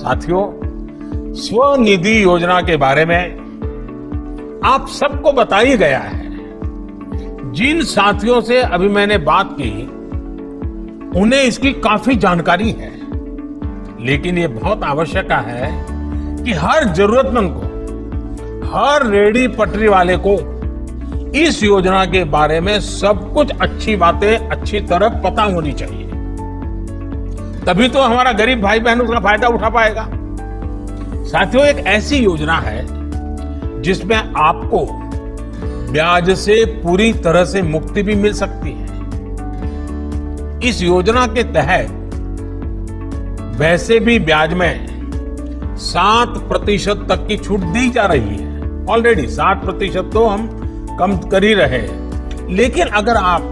साथियों, स्वनिधि योजना के बारे में आप सबको बता ही गया है। जिन साथियों से अभी मैंने बात की उन्हें इसकी काफी जानकारी है, लेकिन ये बहुत आवश्यक है कि हर जरूरतमंद को, हर रेहड़ी पटरी वाले को इस योजना के बारे में सब कुछ अच्छी बातें अच्छी तरह पता होनी चाहिए। तभी तो हमारा गरीब भाई बहन उसका फायदा उठा पाएगा। साथियों, एक ऐसी योजना है जिसमें आपको ब्याज से पूरी तरह से मुक्ति भी मिल सकती है। इस योजना के तहत वैसे भी ब्याज में 7% तक की छूट दी जा रही है। ऑलरेडी 7% तो हम कम कर ही रहे हैं, लेकिन अगर आप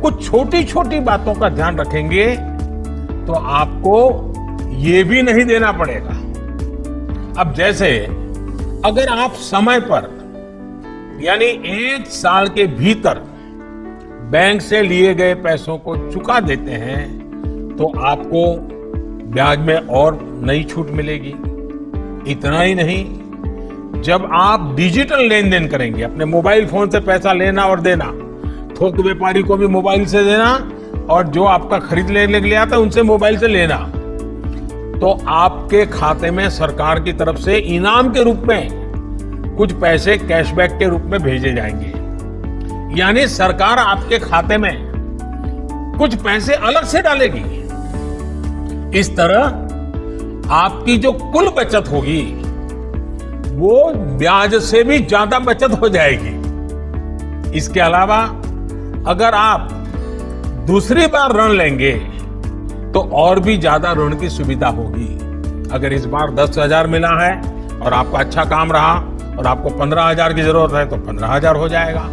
कुछ छोटी छोटी बातों का ध्यान रखेंगे तो आपको ये भी नहीं देना पड़ेगा। अब जैसे अगर आप समय पर यानी 1 साल के भीतर बैंक से लिए गए पैसों को चुका देते हैं तो आपको ब्याज में और नई छूट मिलेगी। इतना ही नहीं, जब आप डिजिटल लेन देन करेंगे, अपने मोबाइल फोन से पैसा लेना और देना, थोक व्यापारी को भी मोबाइल से देना और जो आपका खरीद लेने के लिए आता है उनसे मोबाइल से लेना, तो आपके खाते में सरकार की तरफ से इनाम के रूप में कुछ पैसे कैशबैक के रूप में भेजे जाएंगे। यानी सरकार आपके खाते में कुछ पैसे अलग से डालेगी। इस तरह आपकी जो कुल बचत होगी वो ब्याज से भी ज्यादा बचत हो जाएगी। इसके अलावा अगर आप दूसरी बार ऋण लेंगे तो और भी ज्यादा ऋण की सुविधा होगी। अगर इस बार 10,000 मिला है और आपका अच्छा काम रहा और आपको 15,000 की जरूरत है तो 15,000 हो जाएगा।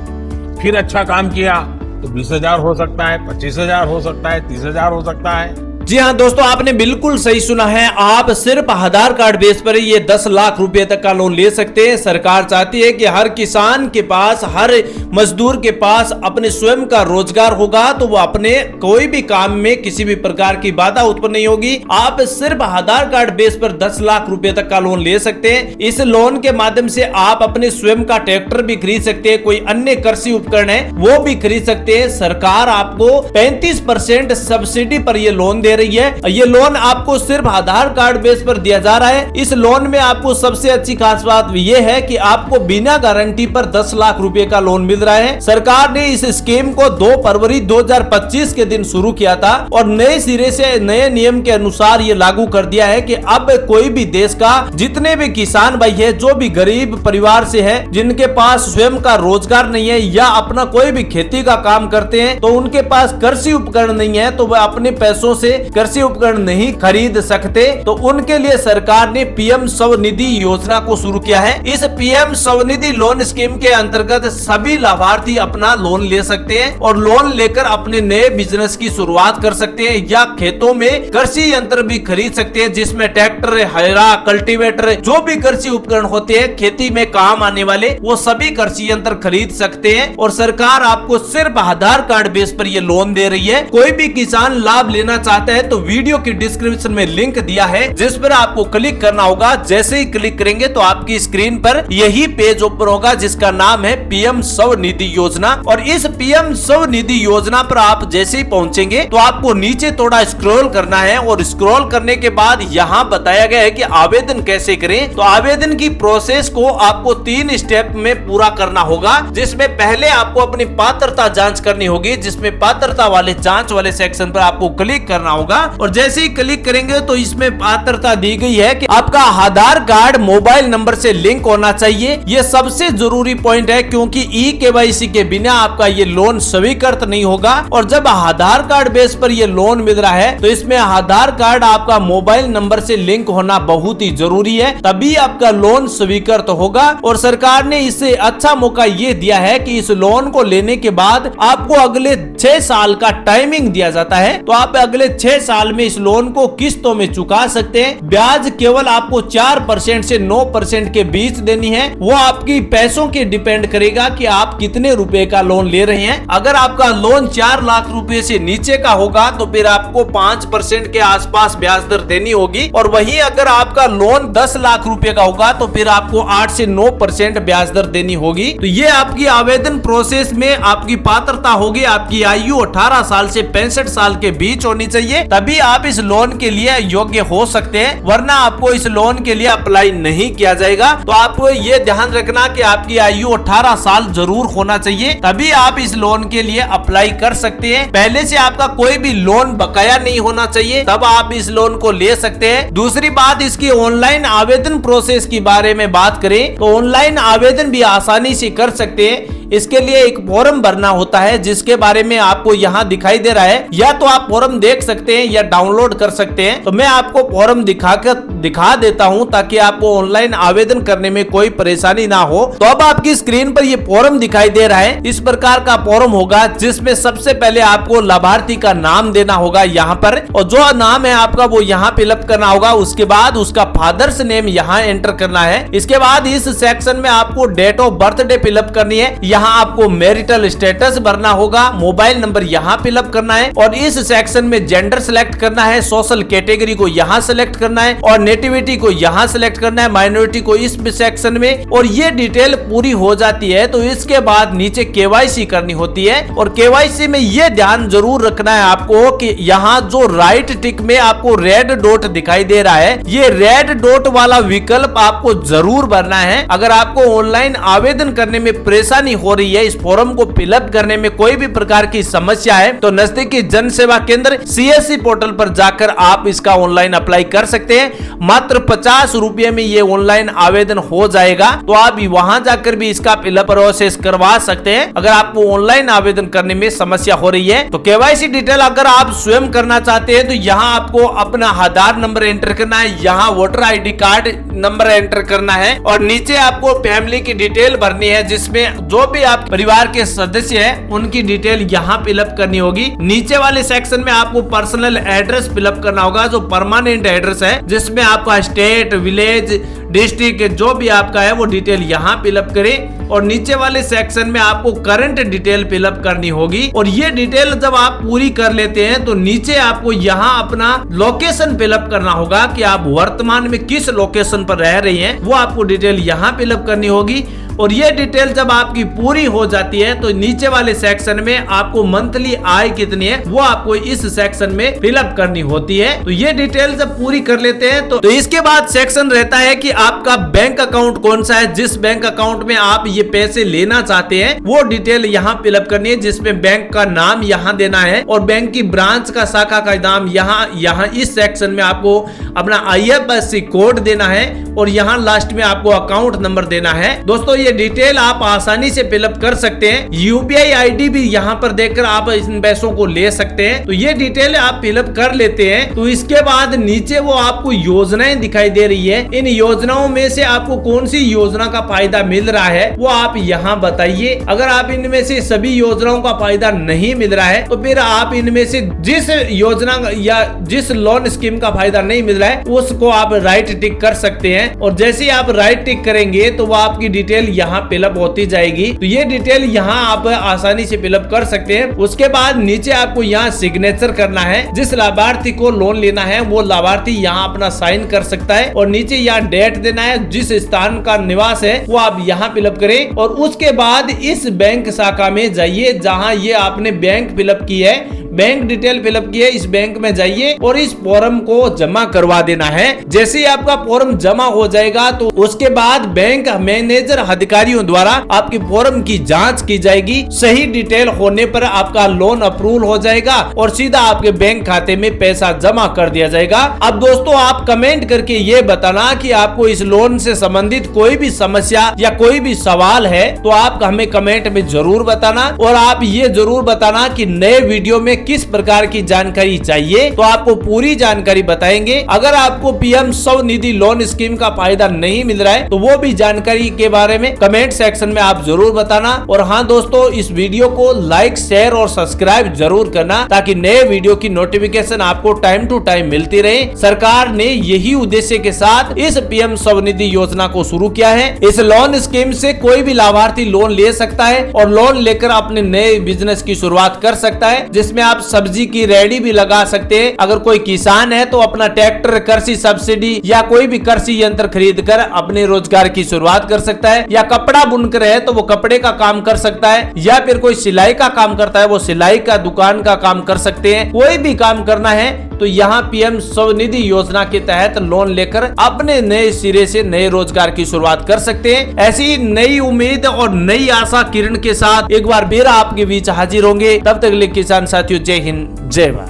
फिर अच्छा काम किया तो 20,000 हो सकता है, 25,000 हो सकता है, 30,000 हो सकता है। जी हाँ दोस्तों, आपने बिल्कुल सही सुना है। आप सिर्फ आधार कार्ड बेस पर ये 10 लाख रुपए तक का लोन ले सकते हैं। सरकार चाहती है कि हर किसान के पास, हर मजदूर के पास अपने स्वयं का रोजगार होगा तो वो अपने कोई भी काम में किसी भी प्रकार की बाधा उत्पन्न नहीं होगी। आप सिर्फ आधार कार्ड बेस पर 10 लाख रुपए तक का लोन ले सकते हैं। इस लोन के माध्यम से आप अपने स्वयं का ट्रैक्टर भी खरीद सकते हैं, कोई अन्य कृषि उपकरण है वो भी खरीद सकते हैं। सरकार आपको 35% सब्सिडी पर ये लोन दे रही है। ये लोन आपको सिर्फ आधार कार्ड बेस पर दिया जा रहा है। इस लोन में आपको सबसे अच्छी खास बात ये है कि आपको बिना गारंटी पर 10 लाख रुपए का लोन मिल रहा है। सरकार ने इस स्कीम को 2 फरवरी 2025 के दिन शुरू किया था और नए सिरे से नए नियम के अनुसार ये लागू कर दिया है कि अब कोई भी देश का जितने भी किसान भाई है, जो भी गरीब परिवार से है, जिनके पास स्वयं का रोजगार नहीं है या अपना कोई भी खेती का काम करते हैं तो उनके पास कृषि उपकरण नहीं है तो वह अपने पैसों से कृषि उपकरण नहीं खरीद सकते, तो उनके लिए सरकार ने पीएम स्वनिधि योजना को शुरू किया है। इस पीएम स्वनिधि लोन स्कीम के अंतर्गत सभी लाभार्थी अपना लोन ले सकते हैं और लोन लेकर अपने नए बिजनेस की शुरुआत कर सकते हैं या खेतों में कृषि यंत्र भी खरीद सकते हैं, जिसमें ट्रैक्टर, हैरा, कल्टीवेटर, जो भी कृषि उपकरण होते हैं खेती में काम आने वाले, वो सभी कृषि यंत्र खरीद सकते हैं। और सरकार आपको सिर्फ आधार कार्ड बेस पर ये लोन दे रही है। कोई भी किसान लाभ लेना चाहता है तो वीडियो की डिस्क्रिप्शन में लिंक दिया है जिस पर आपको क्लिक करना होगा। जैसे ही क्लिक करेंगे तो आपकी स्क्रीन पर यही पेज ओपन होगा जिसका नाम है पीएम स्वनिधि योजना। और इस पीएम स्वनिधि योजना पर आप जैसे ही पहुंचेंगे तो आपको नीचे थोड़ा स्क्रॉल करना है और स्क्रॉल करने के बाद यहाँ बताया गया है कि आवेदन कैसे करें। तो आवेदन की प्रोसेस को आपको 3 स्टेप में पूरा करना होगा, जिसमें पहले आपको अपनी पात्रता जांच करनी होगी, जिसमें पात्रता वाले जांच वाले सेक्शन पर आपको क्लिक करना होगा। और जैसे ही क्लिक करेंगे तो इसमें पात्रता दी गई है कि आपका आधार कार्ड मोबाइल नंबर से लिंक होना चाहिए। ये सबसे जरूरी पॉइंट है क्योंकि ई-केवाईसी के बिना आपका ये लोन स्वीकृत नहीं होगा। और जब आधार कार्ड बेस पर ये लोन मिल रहा है तो इसमें आधार कार्ड आपका मोबाइल नंबर से लिंक होना बहुत ही जरूरी है, तभी आपका लोन स्वीकृत होगा। और सरकार ने इससे अच्छा मौका ये दिया है कि इस लोन को लेने के बाद आपको अगले 6 साल का टाइमिंग दिया जाता है। तो आप अगले 6 6 साल में इस लोन को किस्तों में चुका सकते हैं। ब्याज केवल आपको 4% से 9% के बीच देनी है। वो आपकी पैसों के डिपेंड करेगा कि आप कितने रुपए का लोन ले रहे हैं। अगर आपका लोन 4 लाख रुपए से नीचे का होगा तो फिर आपको 5% के आसपास ब्याज दर देनी होगी, और वहीं अगर आपका लोन 10 लाख रुपए का होगा तो फिर आपको 8 से 9% ब्याज दर देनी होगी। तो ये आपकी आवेदन प्रोसेस में आपकी पात्रता होगी। आपकी आयु 18 साल से 65 साल के बीच होनी चाहिए, तभी आप इस लोन के लिए योग्य हो सकते हैं, वरना आपको इस लोन के लिए अप्लाई नहीं किया जाएगा। तो आपको ये ध्यान रखना कि आपकी आयु 18 साल जरूर होना चाहिए, तभी आप इस लोन के लिए अप्लाई कर सकते हैं। पहले से आपका कोई भी लोन बकाया नहीं होना चाहिए, तब आप इस लोन को ले सकते हैं। दूसरी बात, इसकी ऑनलाइन आवेदन प्रोसेस की बारे में बात करें तो ऑनलाइन आवेदन भी आसानी से कर सकते हैं। इसके लिए एक फॉर्म भरना होता है, जिसके बारे में आपको यहाँ दिखाई दे रहा है। या तो आप फॉर्म देख सकते हैं या डाउनलोड कर सकते हैं। तो मैं आपको फॉर्म दिखा देता हूँ ताकि आपको ऑनलाइन आवेदन करने में कोई परेशानी ना हो। तो अब आपकी स्क्रीन पर ये फॉर्म दिखाई दे रहा है। इस प्रकार का फॉर्म होगा, जिसमें सबसे पहले आपको लाभार्थी का नाम देना होगा यहाँ पर, और जो नाम है आपका वो यहाँ फिलअप करना होगा। उसके बाद उसका फादर्स नेम यहाँ एंटर करना है। इसके बाद इस सेक्शन में आपको डेट ऑफ बर्थडे फिलअप करनी है। यहाँ आपको मैरिटल स्टेटस भरना होगा, मोबाइल नंबर यहाँ फिलअप करना है, और इस सेक्शन में जेंडर सिलेक्ट करना है, सोशल कैटेगरी को यहाँ सिलेक्ट करना है, और नेटिविटी को यहाँ सिलेक्ट करना है, माइनॉरिटी को इस सेक्शन में। और ये डिटेल पूरी हो जाती है तो इसके बाद नीचे केवाईसी करनी होती है। और केवाईसी में ये ध्यान जरूर रखना है आपको कि यहाँ जो राइट टिक में आपको रेड डॉट दिखाई दे रहा है, ये रेड डॉट वाला विकल्प आपको जरूर भरना है। अगर आपको ऑनलाइन आवेदन करने में परेशानी हो रही है, इस फॉर्म को फिलअप करने में कोई भी प्रकार की समस्या है, तो नजदीकी जन सेवा केंद्र CSC पोर्टल पर जाकर आप इसका ऑनलाइन अप्लाई कर सकते हैं। मात्र 50 रुपए में ये ऑनलाइन आवेदन हो जाएगा, तो आप वहां जाकर भी इसका फिलअप प्रोसेस करवा सकते हैं। अगर आपको ऑनलाइन आवेदन करने में समस्या हो रही है तो केवाईसी डिटेल अगर आप स्वयं करना चाहते हैं तो यहाँ आपको अपना आधार नंबर एंटर करना है, यहाँ voter ID card number enter करना है, और नीचे आपको फैमिली की डिटेल भरनी है, जिसमें जो भी आप परिवार के सदस्य हैं उनकी डिटेल यहाँ फिलअप करनी होगी। नीचे वाले सेक्शन में आपको पर्सनल एड्रेस फिलअप करना होगा, जो परमानेंट एड्रेस है, जिसमें आपका स्टेट, विलेज, डिस्ट्रिक्ट जो भी आपका है वो डिटेल यहाँ फिलअप करें। और नीचे वाले सेक्शन में आपको करंट डिटेल फिलअप करनी होगी। और ये डिटेल जब आप पूरी कर लेते हैं तो नीचे आपको यहाँ अपना लोकेशन फिलअप करना होगा कि आप वर्तमान में किस लोकेशन पर रह रही हैं, वो आपको डिटेल यहाँ फिलअप करनी होगी। और ये डिटेल जब आपकी पूरी हो जाती है तो नीचे वाले सेक्शन में आपको मंथली आय कितनी है वो आपको इस सेक्शन में फिलअप करनी होती है। तो ये डिटेल जब पूरी कर लेते हैं तो इसके बाद सेक्शन रहता है कि आपका बैंक अकाउंट कौन सा है, जिस बैंक अकाउंट में आप ये पैसे लेना चाहते हैं वो डिटेल यहाँ फिलअप करनी है, जिसमें बैंक का नाम यहाँ देना है और बैंक की ब्रांच का शाखा का नाम यहाँ इस सेक्शन में आपको अपना IFSC कोड देना है और यहाँ लास्ट में आपको अकाउंट नंबर देना है। दोस्तों ये डिटेल आप आसानी से फिलअप कर सकते हैं। UPI ID भी यहाँ पर देखकर आप इन पैसों को ले सकते हैं। तो ये डिटेल आप फिलअप कर लेते हैं तो इसके बाद नीचे वो आपको योजनाएं दिखाई दे रही है। इन योजनाओं में से आपको कौन सी योजना का फायदा मिल रहा है वो आप यहाँ बताइए। अगर आप इनमें से सभी योजनाओं का फायदा नहीं मिल रहा है तो फिर आप इनमें से जिस योजना या जिस लोन स्कीम का फायदा नहीं मिल रहा है उसको आप राइट टिक कर सकते हैं। और जैसे ही आप राइट टिक करेंगे तो वो आपकी डिटेल यहाँ फिलअप होती जाएगी। तो ये डिटेल यहाँ आप आसानी से फिलअप कर सकते हैं। उसके बाद नीचे आपको यहाँ सिग्नेचर करना है। जिस लाभार्थी को लोन लेना है वो लाभार्थी यहाँ अपना साइन कर सकता है और नीचे यहाँ डेट देना है, जिस स्थान का निवास है वो आप यहाँ फिलअप करें। और उसके बाद इस बैंक शाखा में जाइए जहाँ ये आपने बैंक फिलअप की है, बैंक डिटेल फिलअप की है, इस बैंक में जाइए और इस फॉर्म को जमा करवा देना है। जैसे ही आपका फॉर्म जमा हो जाएगा तो उसके बाद बैंक मैनेजर अधिकारियों द्वारा आपकी फॉर्म की जांच की जाएगी। सही डिटेल होने पर आपका लोन अप्रूवल हो जाएगा और सीधा आपके बैंक खाते में पैसा जमा कर दिया जाएगा। अब दोस्तों आप कमेंट करके ये बताना कि आपको इस लोन से संबंधित कोई भी समस्या या कोई भी सवाल है तो आप हमें कमेंट में जरूर बताना। और आप ये जरूर बताना कि नए वीडियो में किस प्रकार की जानकारी चाहिए तो आपको पूरी जानकारी बताएंगे। अगर आपको पीएम स्वनिधि लोन स्कीम का फायदा नहीं मिल रहा है तो वो भी जानकारी के बारे में कमेंट सेक्शन में आप जरूर बताना। और हाँ दोस्तों, इस वीडियो को लाइक, शेयर और सब्सक्राइब जरूर करना ताकि नए वीडियो की नोटिफिकेशन आपको टाइम टू टाइम मिलती रहे। सरकार ने यही उद्देश्य के साथ इस पीएम स्वनिधि योजना को शुरू किया है। इस लोन स्कीम से कोई भी लाभार्थी लोन ले सकता है और लोन लेकर अपने नए बिजनेस की शुरुआत कर सकता है, जिसमें आप सब्जी की रेहड़ी भी लगा सकते हैं। अगर कोई किसान है तो अपना ट्रैक्टर, कृषि सब्सिडी या कोई भी कृषि यंत्र खरीद कर अपने रोजगार की शुरुआत कर सकता है, या कपड़ा बुनकर है तो वो कपड़े का काम कर सकता है, या फिर कोई सिलाई का काम करता है वो सिलाई का दुकान का काम कर सकते हैं। कोई भी काम करना है तो यहाँ पीएम स्वनिधि योजना के तहत लोन लेकर अपने नए सिरे से नए रोजगार की शुरुआत कर सकते हैं। ऐसी नई उम्मीद और नई आशा किरण के साथ एक बार फिर आपके बीच हाजिर होंगे। तब तक के लिए किसान साथियों, जय हिंद, जय भारत।